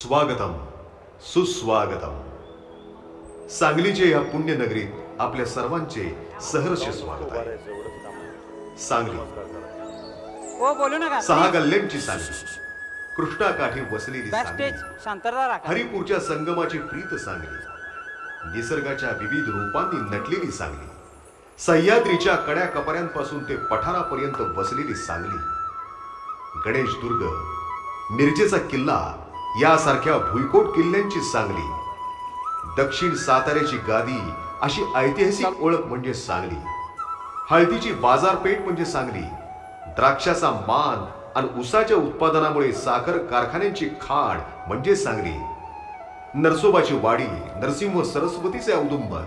स्वागतम सुस्वागतम. सांगलीचे या पुण्यनगरीत आपल्या सर्वांचे सहर्ष स्वागत आहे. सांगली ओ बोलू नका. 6 गल्ल्यांची सांगली, कृष्णाकाठी वसलेली सांगली, शांतता राखा. हरिपूरच्या संगमाची प्रीत सांगली, निसर्गाच्या विविध रूपांनी नटलेली सांगली, सह्याद्रीच्या कड्या कपऱ्यांपासून ते पठारापर्यंत वसलेली सांगली, गणेश दुर्ग, मिरजेचा किल्ला यासारख्या भुईकोट किल्ल्यांची सांगली, दक्षिण साताऱ्याची गादी अशी ऐतिहासिक ओळख म्हणजे सांगली, हळदीची बाजारपेठ म्हणजे सांगली, द्राक्षाचा मान आणि ऊसाच्या उत्पादनामुळे साखर कारखान्यांची खाण म्हणजे सांगली, नरसोबाची वाडी, नरसिंह सरस्वतीचे औदुंबर,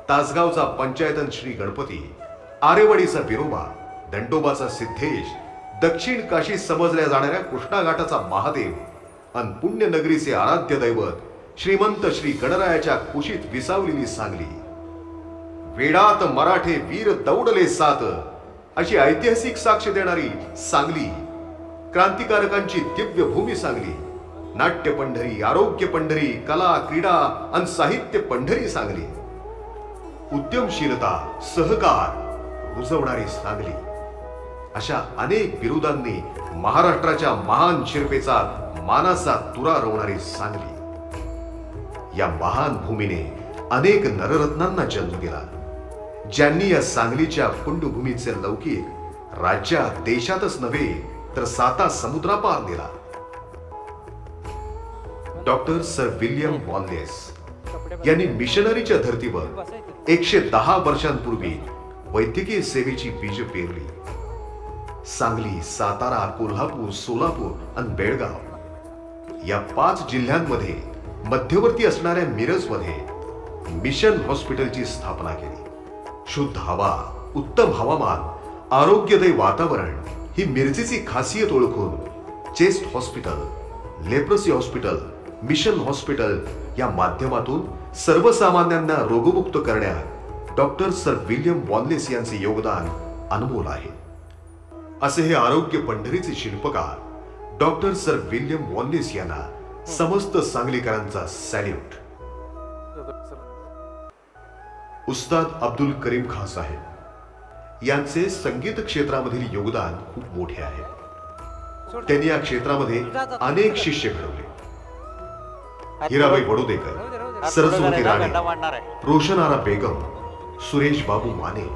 तासगावचा पंचायतन श्री गणपती, आरेवाडीचा बिरोबा, दंडोबाचा सिद्धेश, दक्षिण काशी समजल्या जाणाऱ्या कृष्णा घाटाचा महादेव आणि पुण्यनगरीचे आराध्य दैवत श्रीमंत श्री गणरायाच्या कुशीत विसावलेली सांगली, वेडात मराठे वीर दौडले सात अशी ऐतिहासिक साक्ष देणारी सांगली, क्रांतिकारकांची दिव्य भूमी सांगली, नाट्य पंढरी, आरोग्य पंढरी, कला, क्रीडा आणि साहित्य पंढरी सांगली, उद्यमशीलता, सहकार रुजवणारी सांगली, अशा अनेक बिरुदांनी महाराष्ट्राच्या महान शिरपेचा मानाचा तुरा रोवणारी सांगली. या महान भूमीने अनेक नररत्नांना जन्म दिला, ज्यांनी या सांगलीच्या पुण्यभूमीचे लौकिक राज्यात देशातच नव्हे तर 7 समुद्रापार नेला. डॉक्टर सर विल्यम वॉलेस यांनी मिशनरीच्या धर्तीवर 110 वर्षांपूर्वी वैद्यकीय सेवेची बीज पेरली. सांगली, सातारा, कोल्हापूर, सोलापूर आणि बेळगाव या 5 जिल्ह्यांमध्ये मध्यवर्ती असणाऱ्या मिरजमध्ये मिशन हॉस्पिटलची स्थापना केली. शुद्ध हवा, उत्तम हवामान, आरोग्यदायी वातावरण ही मिरजेची खासियत ओळखून chest hospital, leprosy hospital, mission hospital या माध्यमातून सर्वसामान्यांना रोगमुक्त करण्यात डॉक्टर सर विल्यम वॉलेस यांचे योगदान अनमोल आहे. असे हे आरोग्य पंढरीचे शिल्पकार डॉक्टर सर विल्यम वॉलेस यांना समस्त सांगलीकरांचा सॅल्यूट. उस्ताद अब्दुल करीम खान साहेब यांचे संगीत क्षेत्रामधील योगदान खूप मोठे आहे. त्यांनी या क्षेत्रामध्ये अनेक शिष्य घडवले. हिराबाई बडोदेकर, सरस्वती राणे, रोशनारा बेगम, सुरेश बाबू माने,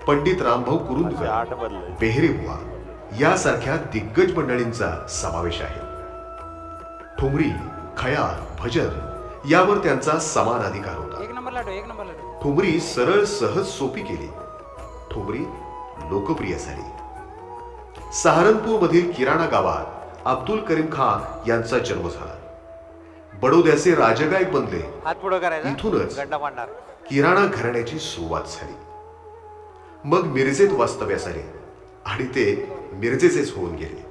पंडित रामभाऊ कुरुंदकर, बेहरे बुवा यासारख्या दिग्गज मंडळींचा समावेश आहे. ठुमरी, खयाल, भजन यावर त्यांचा समान अधिकार होता. एक नंबर लाडू. ठुमरी सरळ सहज सोपी केली. ठुमरी लोकप्रिय झाली. सहारनपूर मधील किराणा गावात अब्दुल करीम खान यांचा जन्म झाला. बडोद्याचे राजगायक बनले. इथूनच किराणा घराण्याची सुरुवात झाली. मग मिरजेत वास्तव्यास आले आणि ते मिरजेचेच होऊन गेले.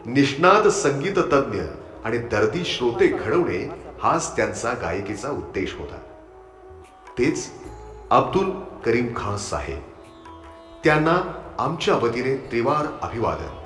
निष्णात संगीत तज्ञ आणि दर्दी श्रोते घडवणे हाच त्यांचा गायकीचा उद्देश होता. तेच अब्दुल करीम खान साहेब. त्यांना आमच्या वतीने त्रिवार अभिवादन.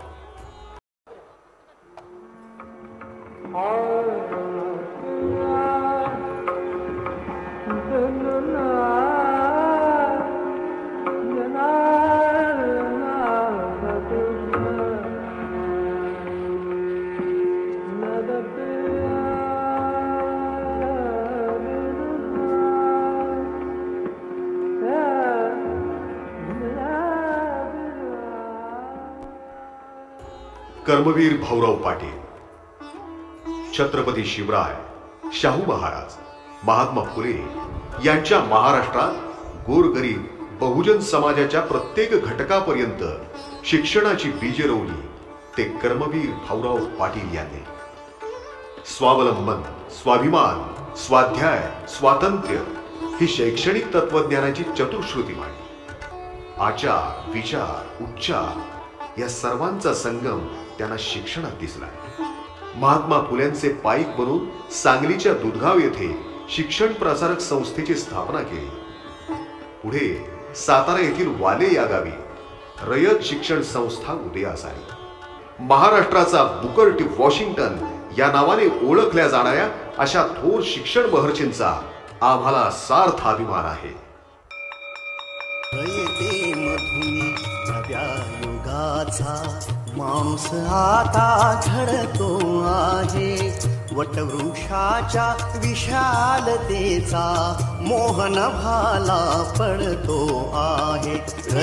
कर्मवीर भाऊराव पाटील, छत्रपती शिवराय, शाहू महाराज, महात्मा फुले यांच्या महाराष्ट्रात गोरगरीब बहुजन समाजाच्या प्रत्येक घटकापर्यंत शिक्षणाची बीजे रोवली ते कर्मवीर भाऊराव पाटील यांनी. स्वावलंबन, स्वाभिमान, स्वाध्याय, स्वातंत्र्य ही शैक्षणिक तत्वज्ञानाची चतुश्रुती मांडली. आचार, विचार, उच्चार या सर्वांचा संगम त्यांना शिक्षणात दिसला. महात्मा फुल्यांचे पाईक बनून सांगलीच्या दुधगाव येथे शिक्षण प्रसारक संस्थेची स्थापना केली. पुढे सातारा येथील वाले या गावी रयत शिक्षण संस्था उदयास आली. महाराष्ट्राचा बुकर टी वॉशिंग्टन या नावाने ओळखल्या जाणाऱ्या अशा थोर शिक्षण बहर्चींचा आम्हाला सार्थ अभिमान आहे. येते मधुनी नव्या युगाचा माणूस आता घडतो आहे. वटवृक्षाच्या विशालतेचा मोहन भाला पडतो आहे.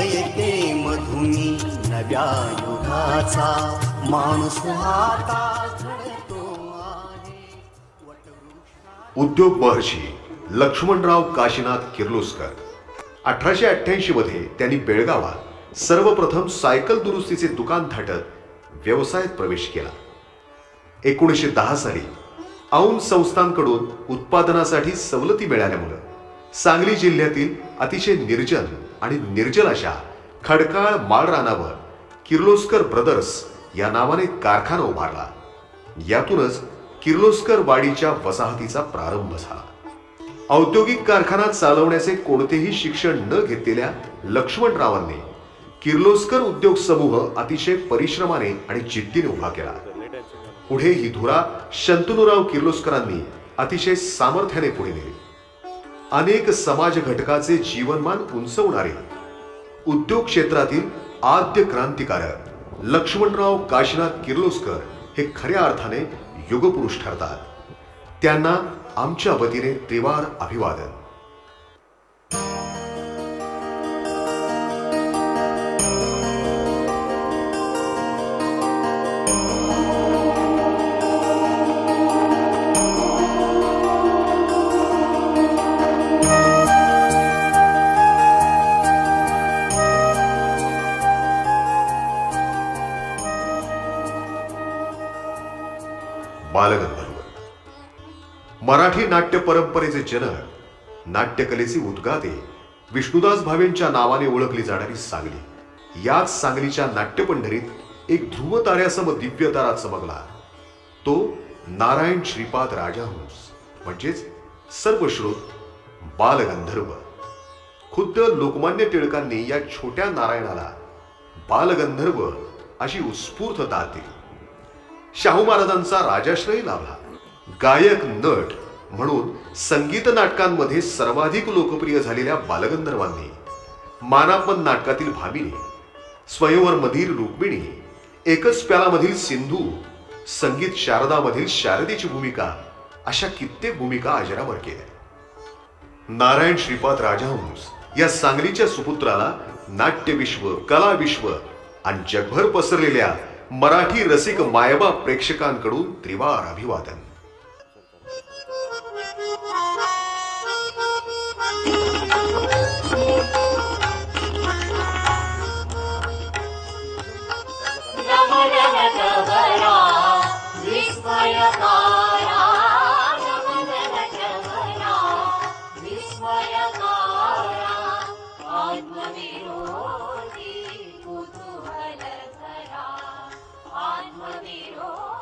येते मधुनी नव्या युगाचा माणूस आता घडतो आहे. उद्योग महर्षी लक्ष्मणराव काशीनाथ किर्लोस्कर 1888 मध्ये त्यांनी बेळगावात सर्वप्रथम सायकल दुरुस्तीचे दुकान थाटत व्यवसायात प्रवेश केला. 1910 साली औंध संस्थांकडून उत्पादनासाठी सवलती मिळाल्यामुळे सांगली जिल्ह्यातील अतिशय निर्जन आणि निर्जल अशा खडकाळ माळरानावर किर्लोस्कर ब्रदर्स या नावाने कारखाना उभारला. यातूनच किर्लोस्कर वाडीच्या वसाहतीचा प्रारंभ झाला. औद्योगिक कारखाना चालवण्याचे कोणतेही शिक्षण न घेतलेल्या लक्ष्मणरावांनी किर्लोस्कर उद्योग समूह अतिशय परिश्रमाने आणि जिद्दीने उभा केला. पुढे ही धुरा शंतनुराव किर्लोस्करांनी अतिशय सामर्थ्याने पुढे नेली. अनेक समाज घटकाचे जीवनमान उंचवणारे उद्योग क्षेत्रातील आद्य क्रांतिकारक लक्ष्मणराव काशीनाथ किर्लोस्कर हे खऱ्या अर्थाने युगपुरुष ठरतात. त्यांना आमच्या वतीने त्रिवार अभिवादन. बालगंधर्व मराठी नाट्य परंपरेचे जनक, नाट्यकलेचे उद्गाते, विष्णुदास भावेंच्या नावाने ओळखली जाणारी सांगली. याच सांगलीच्या नाट्यपंढरीत एक ध्रुव ताऱ्यासम दिव्य तारा चमकला. तो नारायण श्रीपाद राजहंस म्हणजेच सर्वश्रुत बालगंधर्व. खुद्द लोकमान्य टिळकांनी या छोट्या नारायणाला बालगंधर्व अशी उत्स्फूर्त दाद दिली. शाहू महाराजांचा राजाश्रय लाभला. गायक नट म्हणून संगीत नाटकांमध्ये सर्वाधिक लोकप्रिय झालेल्या बालगंधर्वांनी मानापन नाटकातील भामिनी, स्वयंवर मधील रुक्मिणी, एकच प्यालामधील सिंधू, संगीत शारदामधील शारदेची भूमिका अशा कित्येक भूमिका अजरामर केल्या. नारायण श्रीपाद राजहंस या सांगलीच्या सुपुत्राला नाट्यविश्व, कलाविश्व आणि जगभर पसरलेल्या मराठी रसिक मायबाप प्रेक्षकांकडून त्रिवार अभिवादन.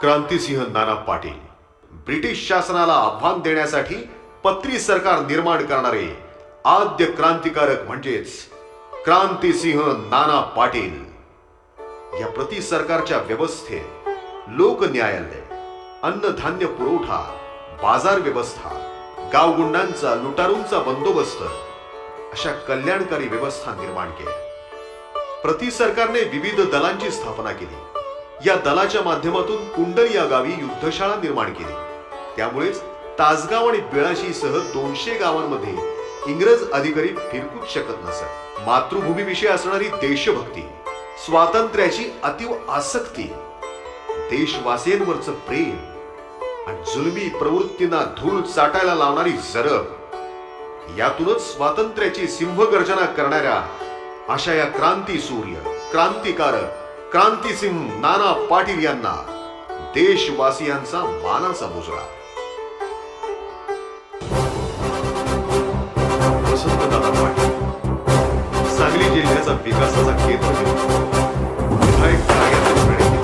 क्रांतिसिंह नाना पाटील ब्रिटिश शासनाला आव्हान देण्यासाठी पत्री सरकार निर्माण करणारे आद्य क्रांतिकारक म्हणजेच क्रांतिसिंह नाना पाटील. या प्रति सरकारच्या व्यवस्थेत लोकन्यायालय, अन्नधान्य पुरवठा, बाजार व्यवस्था, गावगुंडांचा, लुटारूंचा बंदोबस्त अशा कल्याणकारी व्यवस्था निर्माण केल्या. प्रति सरकारने विविध दलांची स्थापना केली. या दलाच्या माध्यमातून कुंडल या गावी युद्धशाळा निर्माण केली. त्यामुळेच तासगाव आणि बेळाशीसह 200 गावांमध्ये इंग्रज अधिकारी फिरकूच शकत नसत. मातृभूमीविषयी असणारी देशभक्ती, स्वातंत्र्याची अतीव आसक्ती, देशवासियांवरचं प्रेम आणि जुलमी प्रवृत्तींना धूळ चाटायला लावणारी जरब, यातूनच स्वातंत्र्याची सिंहगर्जना करणाऱ्या अशा या क्रांतीसूर्य, क्रांतिकारक क्रांतिसिंह नाना पाटील यांना देशवासियांचा मानाचा मुजरा. वसंतदादा पाटील सांगली जिल्ह्याचा विकासाचा केंद्रबिंदू, विधायक कार्यालय प्रणेते,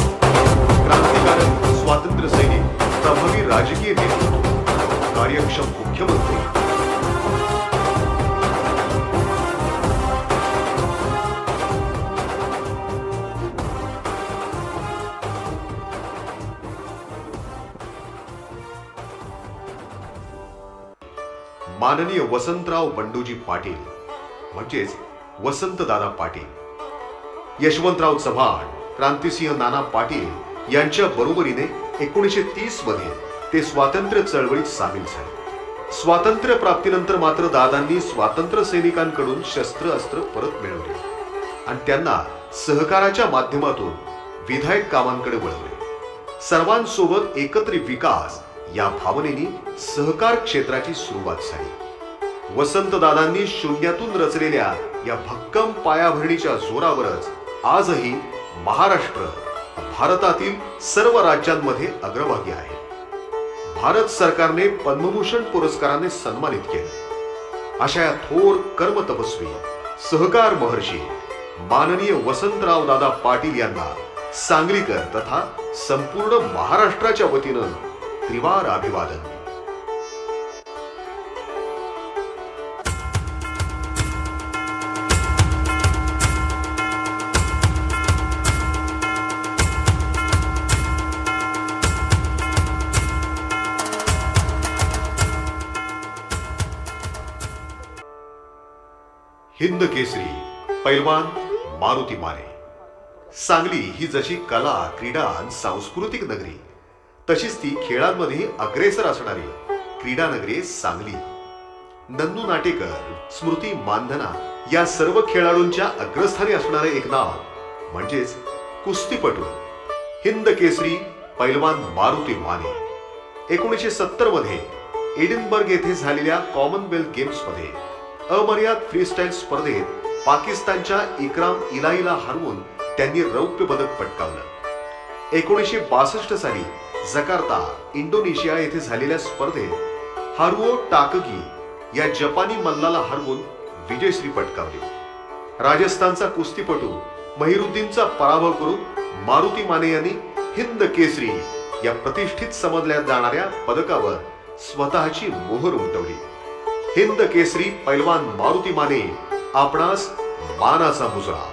क्रांतिकारक, स्वातंत्र्य सैनिक, प्रभावी राजकीय नेते, कार्यक्षम मुख्यमंत्री. माननीय वसंतराव बंडूजी पाटील म्हणजेच वसंतदादा पाटील, यशवंतराव चव्हाण, क्रांतिसिंह नाना पाटील यांच्या बरोबरीने 1930 मध्ये ते स्वातंत्र्य चळवळीत सामील झाले. स्वातंत्र्य प्राप्तीनंतर मात्र दादांनी स्वातंत्र्य सैनिकांकडून शस्त्र अस्त्र परत मिळवली आणि त्यांना सहकाराच्या माध्यमातून विधायक कामांकडे वळवले. सर्वांसोबत एकत्रित विकास या भावनेने सहकार क्षेत्राची सुरुवात झाली. वसंतदादांनी शून्यातून रचलेल्या या भक्कम पायाभरणीच्या जोरावरच आजही महाराष्ट्र भारतातील सर्व राज्यांमध्ये अग्रभागी आहे. भारत सरकारने पद्मभूषण पुरस्काराने सन्मानित केले. अशा या थोर कर्मतपस्वी सहकार महर्षी माननीय वसंतराव दादा पाटील यांना सांगलीकर तथा संपूर्ण महाराष्ट्राच्या वतीनं त्रिवार अभिवादन. हिंद केसरी पैलवान मारुती माने. सांगली ही जशी कला, क्रीडा आणि सांस्कृतिक नगरी, तशीच ती खेळांमध्येही अग्रेसर असणारी क्रीडा नगरी सांगली. नन्नू नाटेकर, स्मृती मानधना या सर्व खेळाडूंच्या अग्रस्थानी असणारे एक नाव म्हणजेच कुस्तीपटू हिंद केसरी पैलवान मारुती माने. 1970 मध्ये एडिनबर्ग येथे झालेल्या कॉमनवेल्थ गेम्स मध्ये अमर्याद फ्रीस्टाईल स्पर्धेत पाकिस्तानच्या इक्राम इलाहीला हरवून त्यांनी रौप्य पदक पटकावलं. 1962 साली जकार्ता, इंडोनेशिया येथे झालेल्या स्पर्धेत हारुओ टाकगी या जपानी मल्लाला हरवून विजयश्री पटकावली. राजस्थानचा कुस्तीपटू महिरुद्दीनचा पराभव करून मारुती माने यांनी हिंद केसरी या प्रतिष्ठित समजल्या जाणाऱ्या पदकावर स्वतःची मोहर उमटवली. हिंद केसरी पैलवान मारुती माने आपणास मानाचा मुजरा.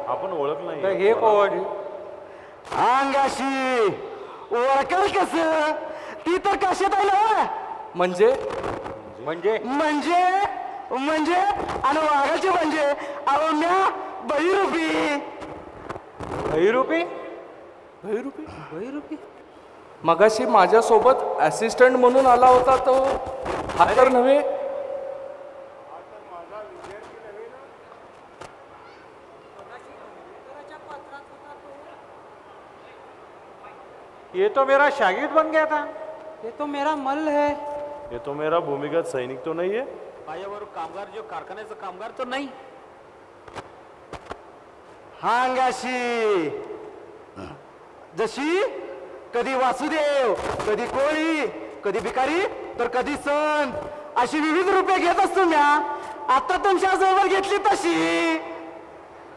आपण ओळख नाही हे कोण अंगाशी ओळखल कस ती तर कशात आलं म्हणजे म्हणजे म्हणजे म्हणजे आणि वाघाची म्हणजे अवम्या बहिरूपी बहिरूपी बहिरूपी बहिरूपी मगाशी माझ्यासोबत असिस्टंट म्हणून आला होता तो हा तर नव्हे ये तो मेरा शागिर्द बन गया था. ये तो मेरा मल्ल है. ये तो मेरा भूमिगत सैनिक तो नहीं है. पायावर कामगार जो कारखान्याचा कामगार तो नाही. हांगाशी जशी कधी वासुदेव, कधी कोळी, कधी भिकारी तर कधी संत अशी विविध रूपे घेत असतो म्या. आता तुमच्या जवळ घेतली तशी.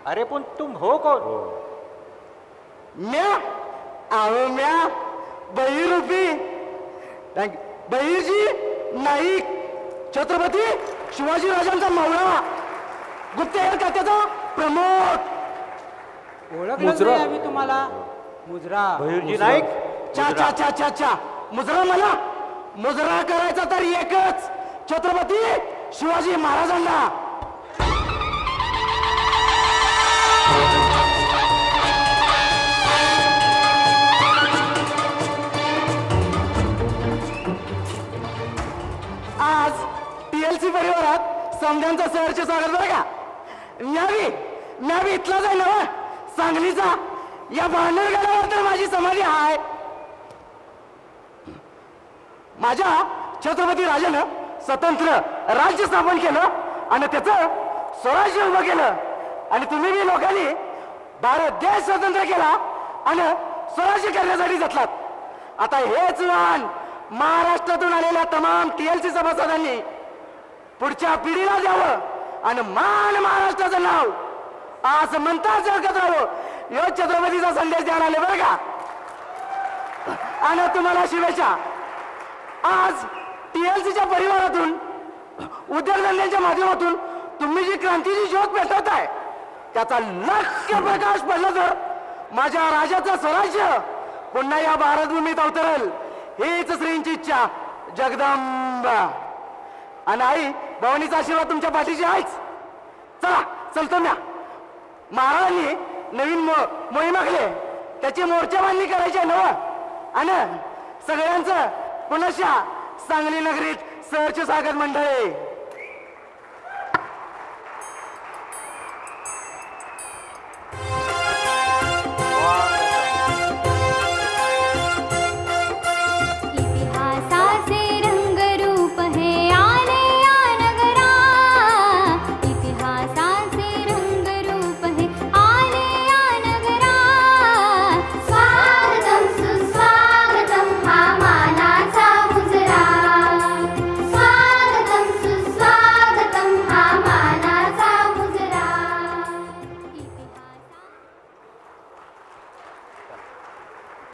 अरे पण तुम हो कोण? म्या अहो म्या बहिरूपी बहिर्जी नाईक छत्रपती शिवाजी राजांचा मावळा गुप्तहेर खात्याचा प्रमुख. ओळखलं मुजरा. नाही आम्ही तुम्हाला. मुजरा. भैरजी नाईक. चा चा चा चा चा मुजरा मला मुजरा करायचा तर एकच छत्रपती शिवाजी महाराजांना. आज TLC परिवारात समध्यांचा सहर्ष स्वागत बरं का. न्यावी इथलाच आहे ना सांगलीचा. या भांडणगडावर तर माझी समाधी आहे. माझ्या छत्रपती राजानं स्वतंत्र राज्य स्थापन केलं आणि त्याचं स्वराज्य उभं केलं. आणि तुम्ही बी लोकांनी भारत देश स्वतंत्र केला आणि स्वराज्य करण्यासाठी जटलात. आता हेच वाण महाराष्ट्रातून आलेल्या तमाम TLC सभासदांनी पुढच्या पिढीला द्यावं आणि मान महाराष्ट्राचं नाव असं म्हणताच जळकत राहावं. यो छत्रपतीचा संदेश द्यायला आले बरं का. आणि तुम्हाला शुभेच्छा. आज TLCच्या परिवारातून उद्योगधंद्यांच्या माध्यमातून तुम्ही जी क्रांतीची ज्योत पेटवताय त्याचा लक्ष्य प्रकाश पडला तर माझ्या राजाचं स्वराज्य पुन्हा या भारतभूमीत अवतरेल हीच श्रींची इच्छा जगदंबा. आणि आई भवानीचा आशीर्वाद तुमच्या पाठीशी आहेच. चला चलतो म्या. महाराजांनी नवीन मोहीम आखली त्याची मोर्चा बांधणी करायची नव. आणि सगळ्यांचं पुनश्च सांगली नगरीत सहर्ष स्वागत मंडळी.